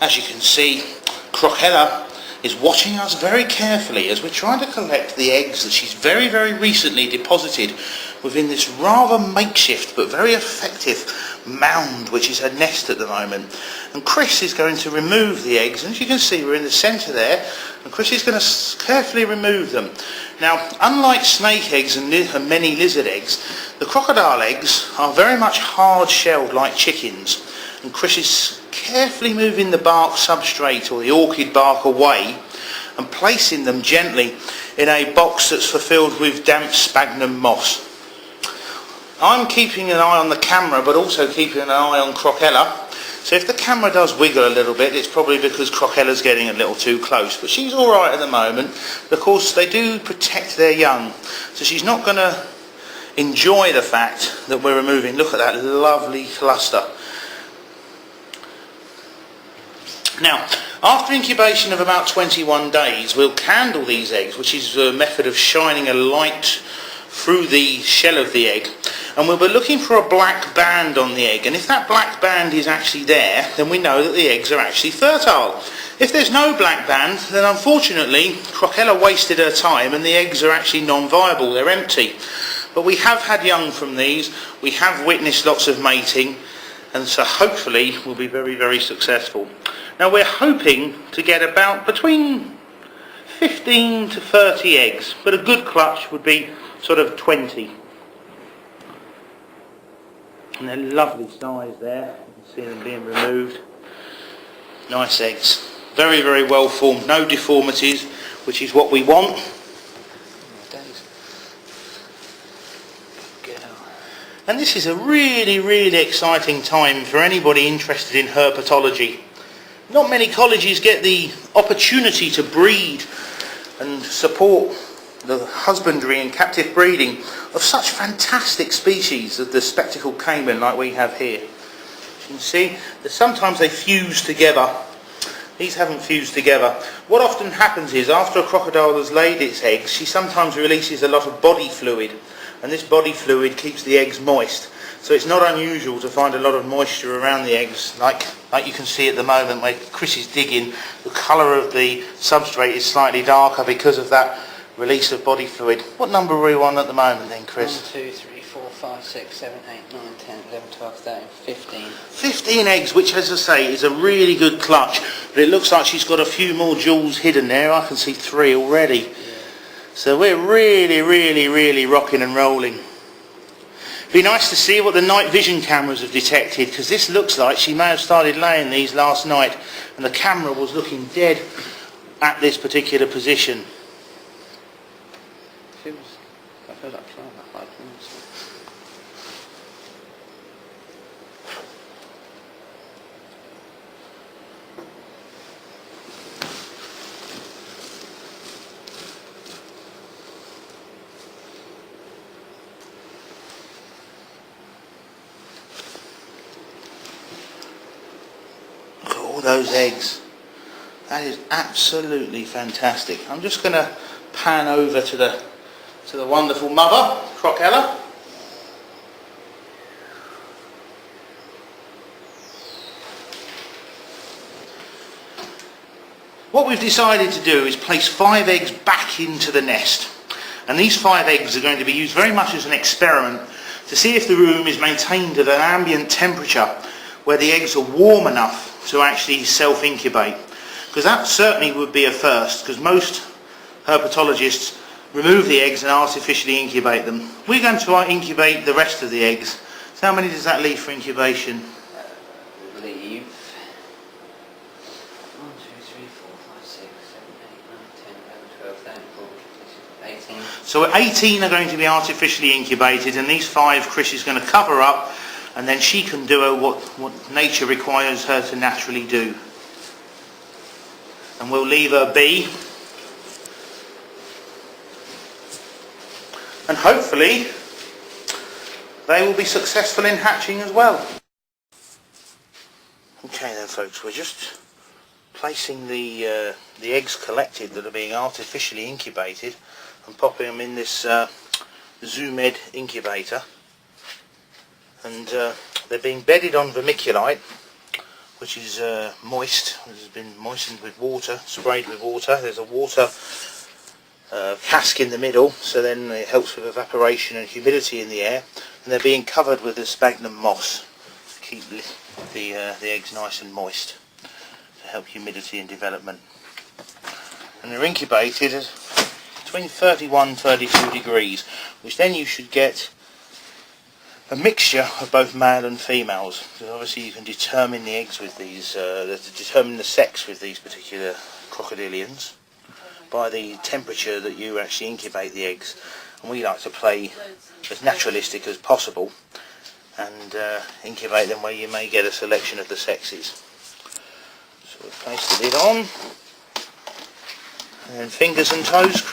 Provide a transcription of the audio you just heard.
As you can see, Croquella is watching us very carefully as we're trying to collect the eggs that she's very, very recently deposited within this rather makeshift but very effective mound, which is her nest at the moment. And Chris is going to remove the eggs, and as you can see, we're in the centre there, and Chris is going to carefully remove them. Now, unlike snake eggs and many lizard eggs, the crocodile eggs are very much hard-shelled like chickens, and Chris is carefully moving the bark substrate or the orchid bark away and placing them gently in a box that's fulfilled with damp sphagnum moss. I'm keeping an eye on the camera, but also keeping an eye on Croquella, so if the camera does wiggle a little bit, it's probably because Croquella's getting a little too close, but she's alright at the moment. Of course, they do protect their young, so she's not going to enjoy the fact that we're removing. Look at that lovely cluster. Now, after incubation of about 21 days, we'll candle these eggs, which is a method of shining a light through the shell of the egg, and we'll be looking for a black band on the egg, and if that black band is actually there, then we know that the eggs are actually fertile. If there's no black band, then unfortunately Croquella wasted her time and the eggs are actually non-viable, they're empty. But we have had young from these, we have witnessed lots of mating, and so hopefully we'll be very, very successful. Now we're hoping to get about between 15 to 30 eggs, but a good clutch would be sort of 20. And they're lovely size there, you can see them being removed. Nice eggs, very, very well formed, no deformities, which is what we want. And this is a really, really exciting time for anybody interested in herpetology. Not many colleges get the opportunity to breed and support the husbandry and captive breeding of such fantastic species of the spectacled caiman like we have here. You can see that sometimes they fuse together. These haven't fused together. What often happens is after a crocodile has laid its eggs, she sometimes releases a lot of body fluid, and this body fluid keeps the eggs moist. So it's not unusual to find a lot of moisture around the eggs, like you can see at the moment where Chris is digging. The colour of the substrate is slightly darker because of that release of body fluid. What number are we on at the moment then, Chris? 1, 2, 3, 4, 5, 6, 7, 8, 9, 10, 11, 12, 13, 15. 15 eggs, which as I say is a really good clutch, but it looks like she's got a few more jewels hidden there. I can see 3 already. Yeah. So we're really, really, really rocking and rolling. It'd be nice to see what the night vision cameras have detected, because this looks like she may have started laying these last night and the camera was looking dead at this particular position. I feel like trying that 5 minutes. Look at all those eggs. That is absolutely fantastic. I'm just going to pan over to the wonderful mother, Croquella. What we've decided to do is place 5 eggs back into the nest, and these 5 eggs are going to be used very much as an experiment to see if the room is maintained at an ambient temperature where the eggs are warm enough to actually self-incubate, because that certainly would be a first, because most herpetologists remove the eggs and artificially incubate them. We're going to incubate the rest of the eggs. So how many does that leave for incubation? Leave 1, 2, 3, 4, 5, 6, 7, 8, 9, 10, 11, 12, 13, 14, 15, 18. So 18 are going to be artificially incubated, and these 5 Chris is going to cover up, and then she can do what nature requires her to naturally do. And we'll leave her be. And hopefully they will be successful in hatching as well. Okay then folks, we're just placing the eggs collected that are being artificially incubated and popping them in this Zoomed incubator. and they're being bedded on vermiculite, which is moist. It has been moistened with water, sprayed with water. There's a water cask in the middle, so then it helps with evaporation and humidity in the air, and they're being covered with the sphagnum moss to keep the eggs nice and moist, to help humidity and development. And they're incubated at between 31 and 32 degrees, which then you should get a mixture of both male and females, because obviously you can determine the eggs with these, determine the sex with these particular crocodilians by the temperature that you actually incubate the eggs. And we like to play as naturalistic as possible and incubate them where you may get a selection of the sexes. So we place the lid on, and then fingers and toes crossed.